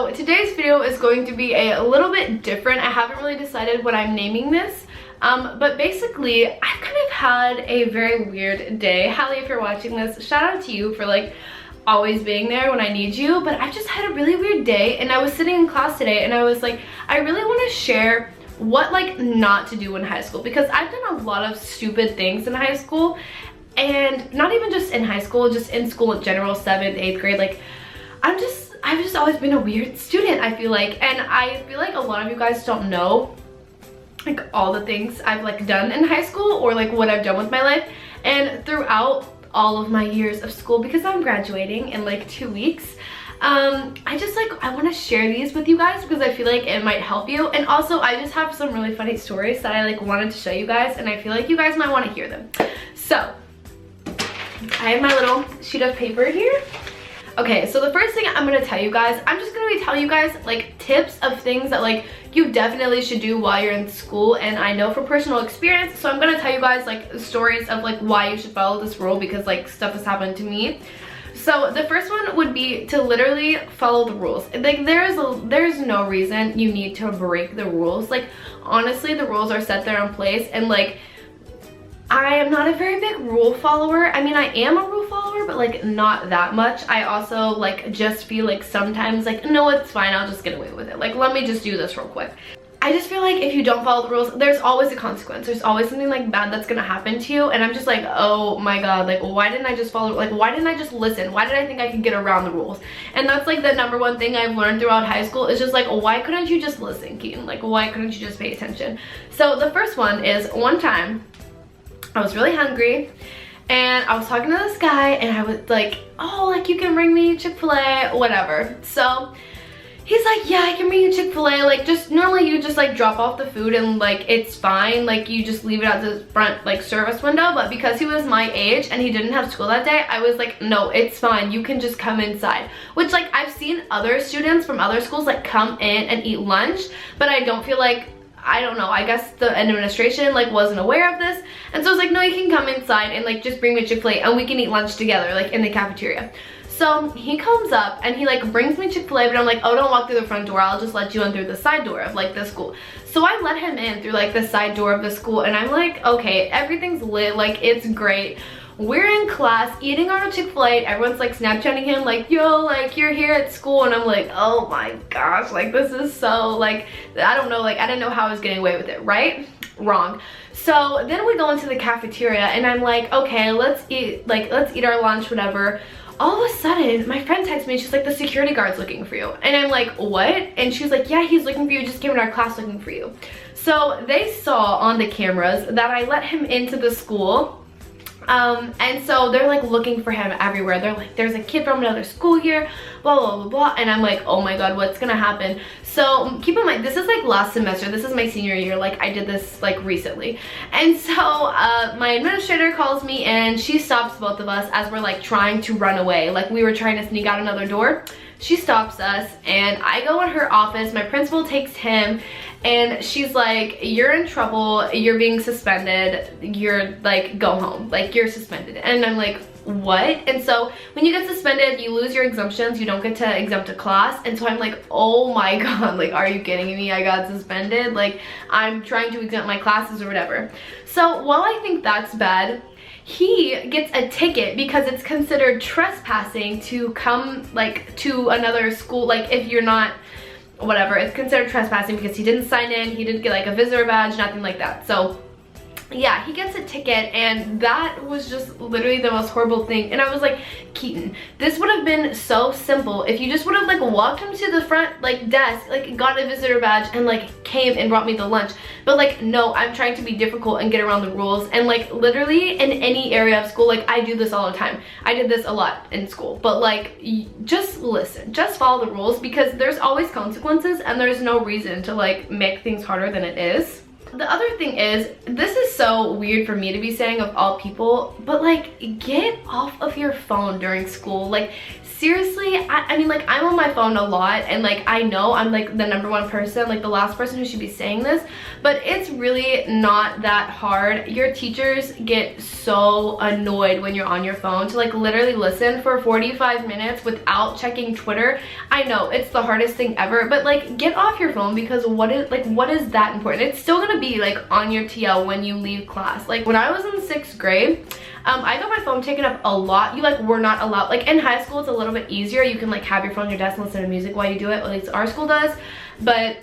So today's video is going to be a little bit different. I haven't really decided what I'm naming this. But basically, I've kind of had a very weird day. Hallie, if you're watching this, shout out to you for like always being there when I need you. But I've just had a really weird day, and I was sitting in class today and I was like, I really want to share what like not to do in high school, because I've done a lot of stupid things in high school, and not even just in high school, just in school in general, 7th, 8th grade. Like I've just always been a weird student, I feel like, and I feel like a lot of you guys don't know like all the things I've like done in high school, or like what I've done with my life and throughout all of my years of school, because I'm graduating in like 2 weeks. I want to share these with you guys because I feel like it might help you, and also I just have some really funny stories that I like wanted to show you guys, and I feel like you guys might want to hear them. So I have my little sheet of paper here. Okay, so the first thing I'm gonna tell you guys, I'm just gonna be telling you guys like tips of things that like you definitely should do while you're in school, and I know from personal experience, so I'm gonna tell you guys like stories of like why you should follow this rule, because like stuff has happened to me. So the first one would be to literally follow the rules. Like there's no reason you need to break the rules. Like honestly, the rules are set there in place, and like I am not a very big rule follower. I mean, I am a rule follower, but like not that much. I also like just feel like sometimes like, no, it's fine, I'll just get away with it. Like, let me just do this real quick. I just feel like if you don't follow the rules, there's always a consequence. There's always something like bad that's gonna happen to you. And I'm just like, oh my God, like why didn't I just follow, like why didn't I just listen? Why did I think I could get around the rules? And that's like the #1 thing I've learned throughout high school is just like, why couldn't you just listen, Keaton? Like why couldn't you just pay attention? So the first one is, one time I was really hungry and I was talking to this guy, and I was like, oh, like you can bring me Chick-fil-A, whatever. So he's like, yeah, I can bring you Chick-fil-A. Like just normally you just like drop off the food and like it's fine, like you just leave it at the front like service window. But because he was my age and he didn't have school that day, I was like, no, it's fine, you can just come inside. Which like I've seen other students from other schools like come in and eat lunch, but I don't feel like, I don't know, I guess the administration like wasn't aware of this, and so I was like, no, you can come inside and like just bring me Chick-fil-A and we can eat lunch together like in the cafeteria. So he comes up and he like brings me Chick-fil-A, but I'm like, oh, don't walk through the front door, I'll just let you in through the side door of like the school. So I let him in through like the side door of the school, and I'm like, okay, everything's lit, like it's great. We're in class eating our Chick-fil-A, everyone's like Snapchatting him like, yo, like you're here at school, and I'm like, oh my gosh, like this is so like, I don't know, like I didn't know how I was getting away with it, right? Wrong. So then we go into the cafeteria and I'm like, okay, let's eat our lunch, whatever. All of a sudden my friend texts me and she's like, the security guard's looking for you. And I'm like, what? And she's like, yeah, he's looking for you, just came in our class looking for you. So they saw on the cameras that I let him into the school. And so they're like looking for him everywhere. They're like, there's a kid from another school here, blah blah blah blah. And I'm like, oh my God, what's gonna happen? So keep in mind, this is like last semester, this is my senior year, like I did this like recently. And so my administrator calls me and she stops both of us as we're like trying to run away, like we were trying to sneak out another door. She stops us and I go in her office, my principal takes him, and she's like, you're in trouble, you're being suspended, you're like, go home, like you're suspended. And I'm like, what? And so when you get suspended, you lose your exemptions, you don't get to exempt a class. And so I'm like, oh my God, like are you kidding me? I got suspended, like I'm trying to exempt my classes or whatever. So while I think that's bad, he gets a ticket because it's considered trespassing to come like to another school. Like if you're not, whatever, it's considered trespassing because he didn't sign in, he didn't get like a visitor badge, nothing like that. So yeah, he gets a ticket, and that was just literally the most horrible thing. And I was like, Keaton, this would have been so simple if you just would have like walked him to the front like desk, like got a visitor badge and like came and brought me the lunch. But like, no, I'm trying to be difficult and get around the rules. And like literally in any area of school, like I do this all the time. I did this a lot in school, but like just listen, just follow the rules, because there's always consequences and there's no reason to like make things harder than it is. The other thing is, this is so weird for me to be saying of all people, but like get off of your phone during school. Like seriously, I mean, like, I'm on my phone a lot, and like I know I'm like the #1 person, like the last person who should be saying this, but it's really not that hard. Your teachers get so annoyed when you're on your phone to like literally listen for 45 minutes without checking Twitter. I know it's the hardest thing ever, but like get off your phone, because what is that important? It's still gonna be like on your TL when you leave class. Like when I was in 6th grade, I got my phone taken up a lot. You like were not allowed, like in high school it's a little bit easier. You can like have your phone on your desk and listen to music while you do it, at least our school does. But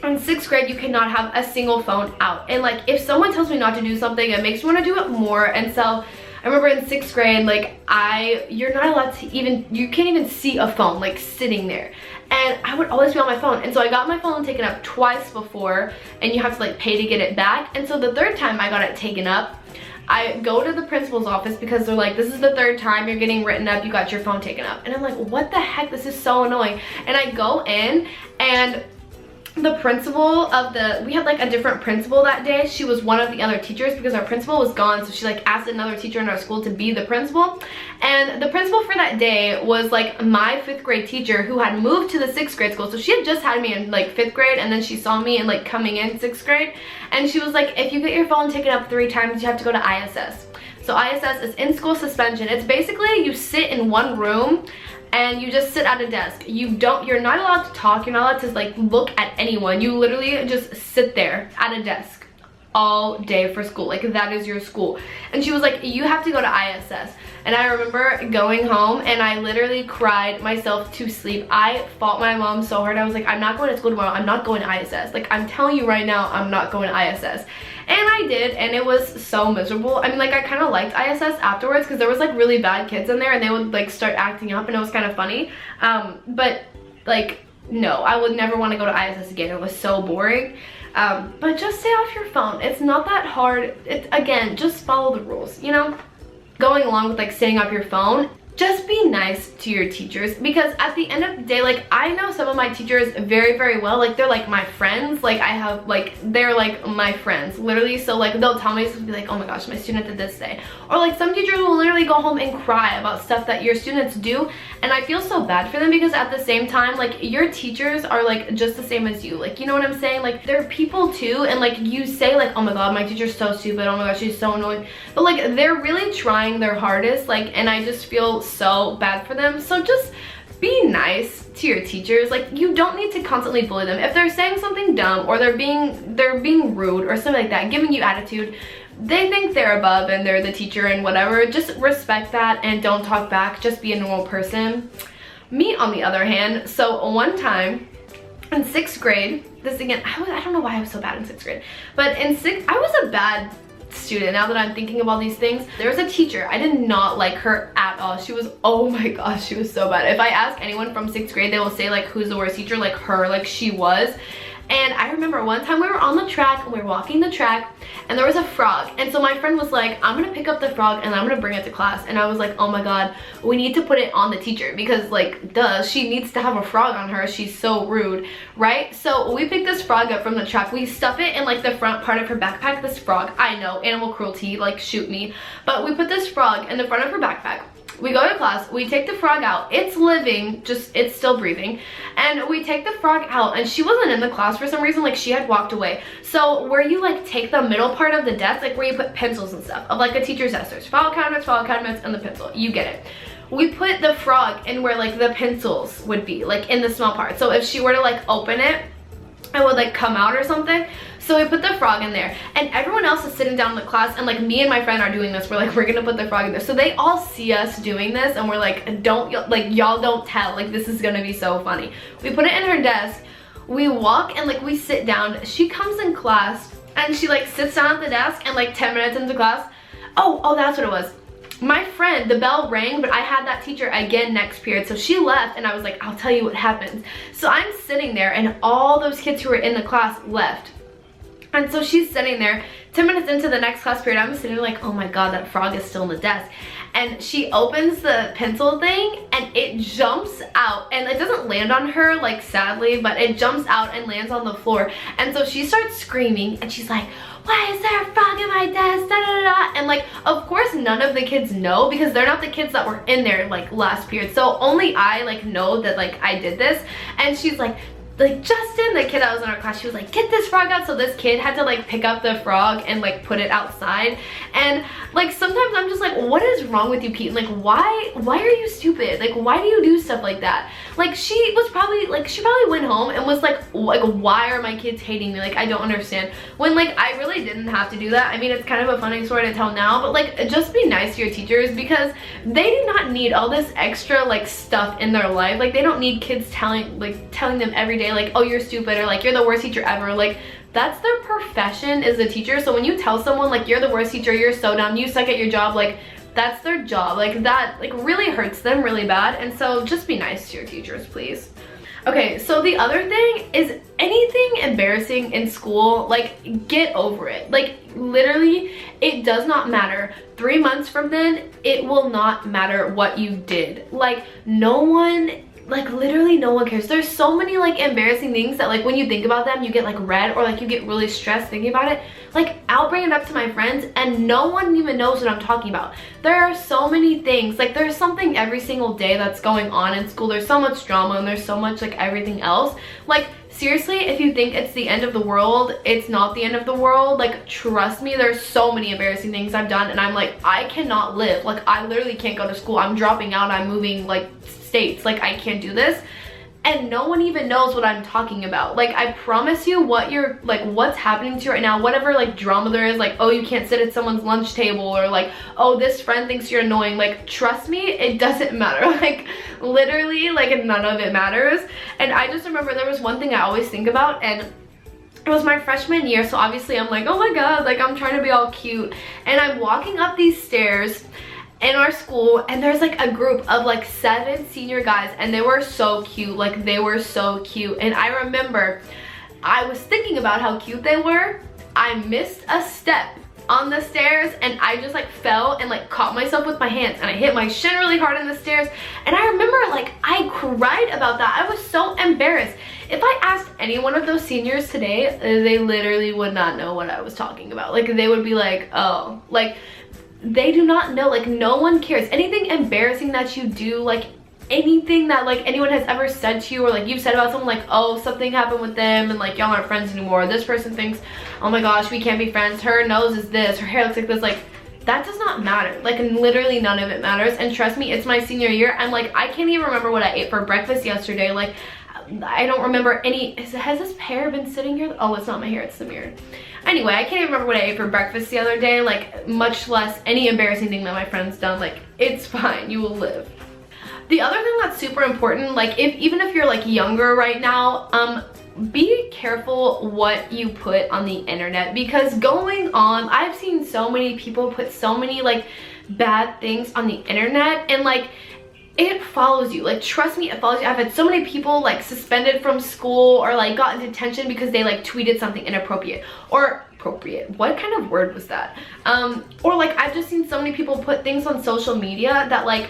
in 6th grade you cannot have a single phone out, and like if someone tells me not to do something, it makes me want to do it more. And so I remember in 6th grade, like you're not allowed to you can't even see a phone like sitting there, and I would always be on my phone. And so I got my phone taken up twice before, and you have to like pay to get it back. And so the 3rd time I got it taken up, I go to the principal's office because they're like, this is the 3rd time you're getting written up, you got your phone taken up. And I'm like, what the heck, this is so annoying. And I go in, and the principal of we had like a different principal that day. She was one of the other teachers because our principal was gone, so she like asked another teacher in our school to be the principal. And the principal for that day was like my 5th grade teacher who had moved to the 6th grade school. So she had just had me in like 5th grade, and then she saw me in like coming in 6th grade, and she was like, if you get your phone taken up 3 times, you have to go to ISS. So ISS is in-school suspension. It's basically you sit in one room and you just sit at a desk. You're not allowed to talk, you're not allowed to like look at anyone. You literally just sit there at a desk all day for school. Like that is your school. And she was like, you have to go to ISS. And I remember going home and I literally cried myself to sleep. I fought my mom so hard. I was like, I'm not going to school tomorrow. I'm not going to ISS. Like I'm telling you right now, I'm not going to ISS. And I did, and it was so miserable. I mean, like I kind of liked ISS afterwards because there was like really bad kids in there, and they would like start acting up, and it was kind of funny. But like, no, I would never want to go to ISS again. It was so boring. But just stay off your phone. It's not that hard. Again, just follow the rules, you know? Going along with like staying off your phone, just be nice to your teachers, because at the end of the day, like I know some of my teachers very, very well. Like they're like my friends. Like I have like, they're like my friends literally. So like they'll tell me, be like, oh my gosh, my student did this today. Or like some teachers will literally go home and cry about stuff that your students do, and I feel so bad for them, because at the same time, like your teachers are like just the same as you. Like, you know what I'm saying? Like they're people too, and like you say like, oh my god, my teacher's so stupid, oh my gosh, she's so annoying, but like they're really trying their hardest. Like, and I just feel so bad for them. So just be nice to your teachers. Like you don't need to constantly bully them. If they're saying something dumb, or they're being rude or something like that, giving you attitude, they think they're above and they're the teacher and whatever. Just respect that and don't talk back. Just be a normal person. Me on the other hand, so one time in 6th grade, this again, I don't know why I was so bad in 6th grade, but in 6th, I was a bad student. Now that I'm thinking of all these things, there was a teacher, I did not like her at all. She was, oh my gosh, she was so bad. If I ask anyone from 6th grade, they will say like, who's the worst teacher? Like her, like she was. And I remember one time we were on the track, and we were walking the track, and there was a frog. And so my friend was like, I'm gonna pick up the frog and I'm gonna bring it to class. And I was like, oh my god, we need to put it on the teacher, because like, duh, she needs to have a frog on her. She's so rude, right? So we picked this frog up from the track. We stuff it in like the front part of her backpack. This frog, I know, animal cruelty, like shoot me. But we put this frog in the front of her backpack. We go to class, we take the frog out, it's living, just, it's still breathing, and we take the frog out, and she wasn't in the class for some reason, like she had walked away. So where you like take the middle part of the desk, like where you put pencils and stuff, of like a teacher's desk, there's file cabinets, and the pencil, you get it. We put the frog in where like the pencils would be, like in the small part, so if she were to like open it, it would like come out or something. So we put the frog in there, and everyone else is sitting down in the class, and like me and my friend are doing this. We're like, we're gonna put the frog in there. So they all see us doing this, and we're like, y'all don't tell, like this is gonna be so funny. We put it in her desk, we walk, and like we sit down. She comes in class, and she like sits down at the desk, and like 10 minutes into class, oh that's what it was. My friend, the bell rang, but I had that teacher again next period, so she left, and I was like, I'll tell you what happened. So I'm sitting there, and all those kids who were in the class left. And so she's sitting there, 10 minutes into the next class period, I'm sitting there like, oh my god, that frog is still in the desk. and she opens the pencil thing and it jumps out, and it doesn't land on her, like, sadly, but it jumps out and lands on the floor. And so she starts screaming and she's like, why is there a frog in my desk, da, da, da. And like, of course none of the kids know, because they're not the kids that were in there like last period, so only I like know that like I did this. And she's like Justin, the kid that was in our class, she was like, get this frog out. So this kid had to like pick up the frog and like put it outside. And like, sometimes I'm just like, what is wrong with you, Keaton? Like, why are you stupid? Like, why do you do stuff like that? Like, she probably went home and was like, why are my kids hating me? Like, I don't understand. When like, I really didn't have to do that. I mean, it's kind of a funny story to tell now, but like, just be nice to your teachers, because they do not need all this extra like stuff in their life. Like, they don't need kids telling them every day like, oh, you're stupid, or like, you're the worst teacher ever. Like, that's their profession, is a teacher. So when you tell someone like, you're the worst teacher, you're so dumb, you suck at your job, like, that's their job. Like, that like really hurts them really bad. And so just be nice to your teachers, please. Okay, so the other thing is, anything embarrassing in school, like, get over it. Like, literally, it does not matter. 3 months from then, it will not matter what you did. Like, no one, like, literally no one cares. There's so many like embarrassing things that like, when you think about them, you get like red, or like you get really stressed thinking about it. Like, I'll bring it up to my friends and no one even knows what I'm talking about. There are so many things, like, there's something every single day that's going on in school. There's so much drama and there's so much like everything else. Like, seriously, if you think it's the end of the world, it's not the end of the world. Like, trust me, there's so many embarrassing things I've done and I'm like, I cannot live. Like, I literally can't go to school. I'm dropping out. I'm moving like states. Like, I can't do this. And no one even knows what I'm talking about. Like, I promise you, what's happening to you right now, whatever like drama there is, like, oh, you can't sit at someone's lunch table, or like, oh, this friend thinks you're annoying, like, trust me, it doesn't matter. Like, literally, like, none of it matters. And I just remember there was one thing I always think about, and it was my freshman year, so obviously I'm like, oh my god, like, I'm trying to be all cute, and I'm walking up these stairs in our school, and there's like a group of like 7 senior guys, and they were so cute. Like, they were so cute. And I remember I was thinking about how cute they were. I missed a step on the stairs and I just like fell and like caught myself with my hands, and I hit my shin really hard on the stairs. And I remember like, I cried about that. I was so embarrassed. If I asked any one of those seniors today, they literally would not know what I was talking about. Like, they would be like, oh, like, they do not know. Like, no one cares. Anything embarrassing that you do, like anything that like anyone has ever said to you, or like you've said about someone, like, oh, something happened with them and like y'all aren't friends anymore, this person thinks, oh my gosh, we can't be friends, her nose is this, her hair looks like this, like, that does not matter. Like, literally none of it matters. And trust me, it's my senior year. I'm like, I can't even remember what I ate for breakfast yesterday. Like, I don't remember any. Has this hair been sitting here? Oh, it's not my hair, it's the mirror. Anyway, I can't even remember what I ate for breakfast the other day, like, much less any embarrassing thing that my friend's done. Like, it's fine, you will live. The other thing that's super important, like, even if you're like younger right now, be careful what you put on the internet, because going on, I've seen so many people put so many like bad things on the internet, and like, it follows you. Like, trust me, it follows you. I've had so many people like suspended from school, or like got in detention because they like tweeted something inappropriate, or appropriate, what kind of word was that? Or like, I've just seen so many people put things on social media that like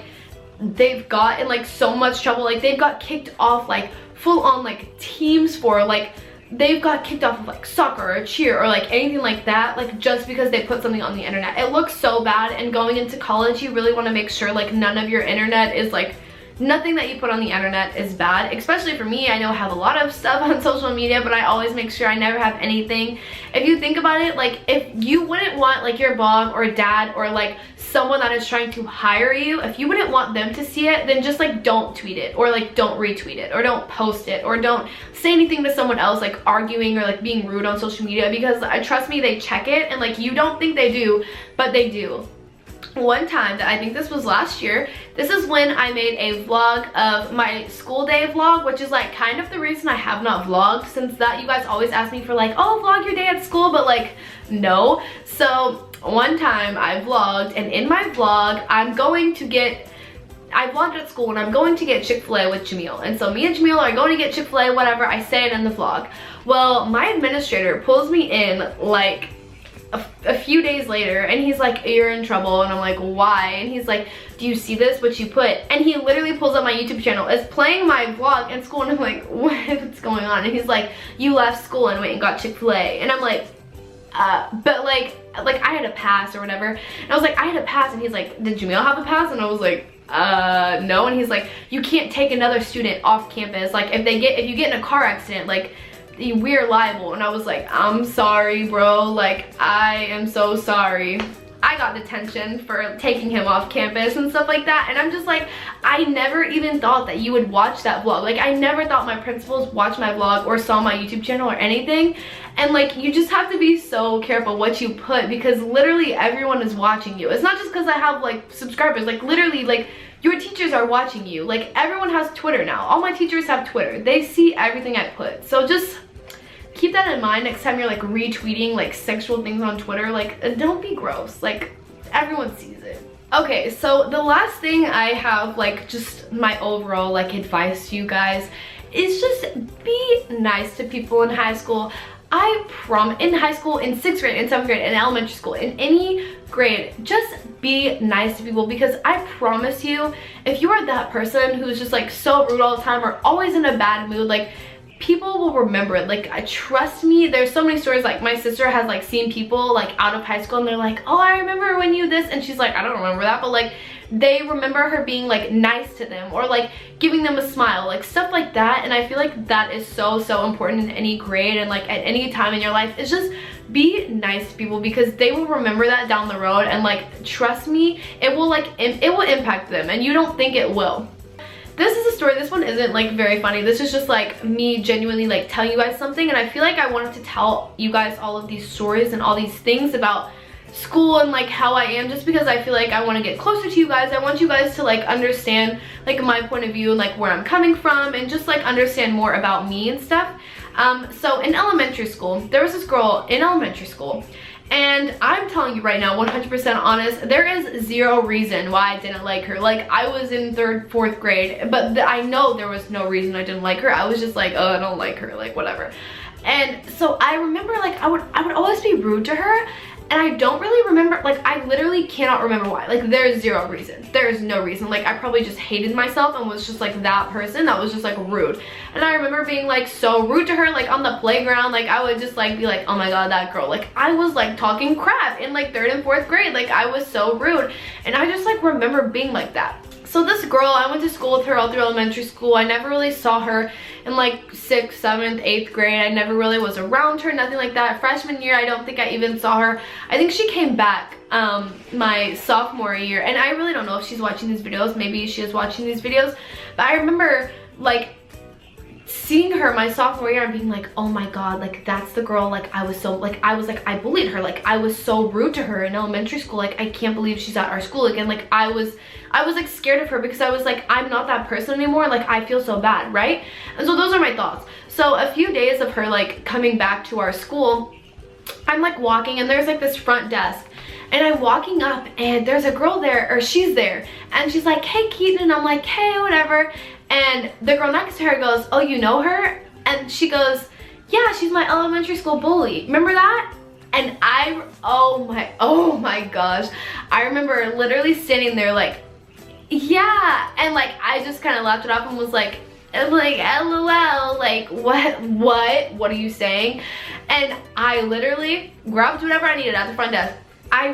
they've got in like so much trouble. Like, they've got kicked off like full on like teams for, like, they've got kicked off of like soccer or cheer or like anything like that, like, just because they put something on the internet. It looks so bad. And going into college, you really want to make sure like none of your internet is like, nothing that you put on the internet is bad. Especially for me, I know I have a lot of stuff on social media, but I always make sure I never have anything. If you think about it, like, if you wouldn't want like your mom or dad or like someone that is trying to hire you, if you wouldn't want them to see it, then just like don't tweet it, or like don't retweet it, or don't post it, or don't say anything to someone else like arguing or like being rude on social media, because trust me, they check it, and like, you don't think they do, but they do. One time, that I think this was last year, this is when I made a vlog of my school day vlog, which is like kind of the reason I have not vlogged since that. You guys always ask me for like, oh, vlog your day at school, but like, no. So one time I vlogged, and in my vlog, I vlogged at school and I'm going to get Chick-fil-A with Jamil. And so me and Jamil are going to get Chick-fil-A, whatever, I say it in the vlog. Well, my administrator pulls me in like a few days later, and he's like, you're in trouble. And I'm like, why? And he's like, do you see this, what you put? And he literally pulls up my YouTube channel, is playing my vlog in school, and I'm like, what's going on? And he's like, you left school and went and got Chick-fil-A. And I'm like, but like I had a pass or whatever. And I was like, I had a pass. And he's like, did Jamil have a pass? And I was like, no. And he's like, you can't take another student off campus. Like if you get in a car accident, like we're liable. And I was like, I'm sorry, bro. Like I am so sorry. I got detention for taking him off campus and stuff like that. And I'm just like, I never even thought that you would watch that vlog. Like I never thought my principals watched my vlog or saw my YouTube channel or anything. And like, you just have to be so careful what you put, because literally everyone is watching you. It's not just because I have like subscribers, like literally like your teachers are watching you. Like everyone has Twitter now. All my teachers have Twitter. They see everything I put. So just keep that in mind next time you're like retweeting like sexual things on Twitter. Like don't be gross. Like everyone sees it. Okay, so the last thing I have, like just my overall like advice to you guys, is just be nice to people in high school. I promise, in high school, in 6th grade, in 7th grade, in elementary school, in any grade, just be nice to people, because I promise you, if you are that person who's just like so rude all the time or always in a bad mood, like people will remember it. Like trust me, there's so many stories. Like my sister has like seen people like out of high school and they're like, oh, I remember when you this, and she's like, I don't remember that, but like they remember her being like nice to them or like giving them a smile, like stuff like that. And I feel like that is so important in any grade and like at any time in your life. Is just be nice to people, because they will remember that down the road, and like trust me, it will impact them, and you don't think it will. This is a story, this one isn't like very funny. This is just like me genuinely like telling you guys something, and I feel like I wanted to tell you guys all of these stories and all these things about school and like how I am, just because I feel like I want to get closer to you guys. I want you guys to like understand like my point of view and like where I'm coming from, and just like understand more about me and stuff. So in elementary school, there was this girl in elementary school, and I'm telling you right now, 100% honest, there is zero reason why I didn't like her. Like I was in 3rd, 4th grade, but I know there was no reason I didn't like her. I was just like, oh, I don't like her, like whatever. And so I remember like I would always be rude to her, and I don't really remember, like I literally cannot remember why. Like there's zero reason. There's no reason. Like I probably just hated myself and was just like that person that was just like rude. And I remember being like so rude to her, like on the playground. Like I would just like be like, oh my god, that girl. Like I was like talking crap in like 3rd and 4th grade. Like I was so rude, and I just like remember being like that. So this girl, I went to school with her all through elementary school. I never really saw her in like 6th, 7th, 8th grade. I never really was around her, nothing like that. Freshman year, I don't think I even saw her. I think she came back my sophomore year, and I really don't know if she's watching these videos. Maybe she is watching these videos, but I remember like seeing her my sophomore year and being like, oh my god, like that's the girl. Like I was I bullied her. Like I was so rude to her in elementary school. Like I can't believe she's at our school again. Like I was like scared of her, because I was like, I'm not that person anymore. Like I feel so bad, right? And so those are my thoughts. So a few days of her like coming back to our school, I'm like walking, and there's like this front desk, and I'm walking up, and there's a girl there, or she's there, and she's like, hey Keaton, and I'm like, hey, whatever. And the girl next to her goes, oh, you know her? And she goes, yeah, she's my elementary school bully. Remember that? And oh my gosh, I remember literally standing there like, yeah, and like I just kind of laughed it off and was like LOL, like what are you saying? And I literally grabbed whatever I needed at the front desk. I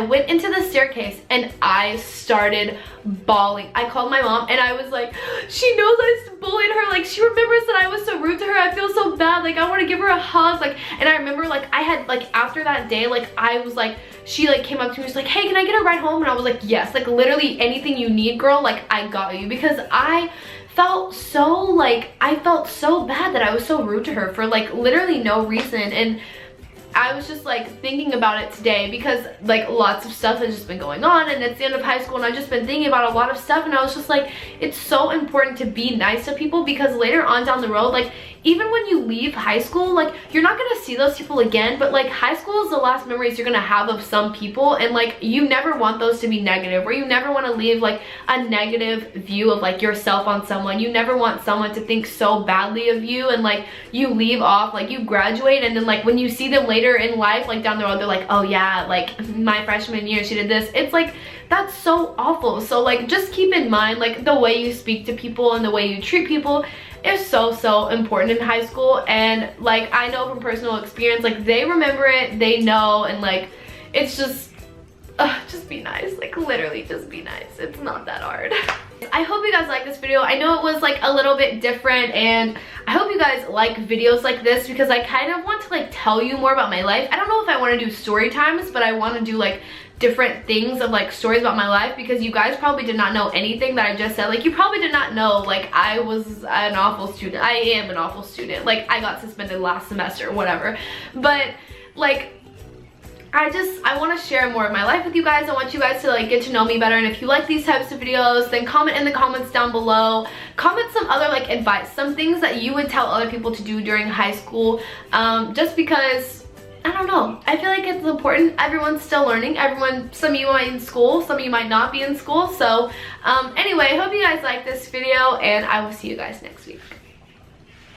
went into the staircase, and I started bawling. I called my mom, and I was like, she knows I bullied her. Like she remembers that I was so rude to her. I feel so bad. Like I want to give her a hug. Like, and I remember like I had like after that day, like I was like, she like came up to me, was like, hey, can I get a ride home? And I was like, yes, like literally anything you need, girl. Like I got you, because I felt so bad that I was so rude to her for like literally no reason. And I was just like thinking about it today, because like lots of stuff has just been going on, and it's the end of high school, and I've just been thinking about a lot of stuff, and I was just like, it's so important to be nice to people, because later on down the road, like even when you leave high school, like, you're not gonna see those people again, but like high school is the last memories you're gonna have of some people, and like you never want those to be negative, or you never want to leave like a negative view of like yourself on someone. You never want someone to think so badly of you, and like you leave off, like you graduate, and then like when you see them later in life, like down the road, they're like, oh yeah, like my freshman year she did this. It's like, that's so awful. So like just keep in mind, like the way you speak to people and the way you treat people is so important in high school. And like I know from personal experience, like they remember it, they know, and like it's just be nice. Like literally just be nice. It's not that hard. I hope you guys like this video. I know it was like a little bit different, and I hope you guys like videos like this because I kind of want to like tell you more about my life. I don't know if I want to do story times, but I want to do like different things of like stories about my life, because you guys probably did not know anything that I just said. Like you probably did not know like I was an awful student. I am an awful student. Like I got suspended last semester, whatever. But like I want to share more of my life with you guys. I want you guys to like get to know me better, and if you like these types of videos, then comment in the comments down below. Comment some other like advice, some things that you would tell other people to do during high school, just because I don't know, I feel like it's important. Everyone's still learning. Some of you might be in school, some of you might not be in school. So anyway, I hope you guys like this video, and I will see you guys next week.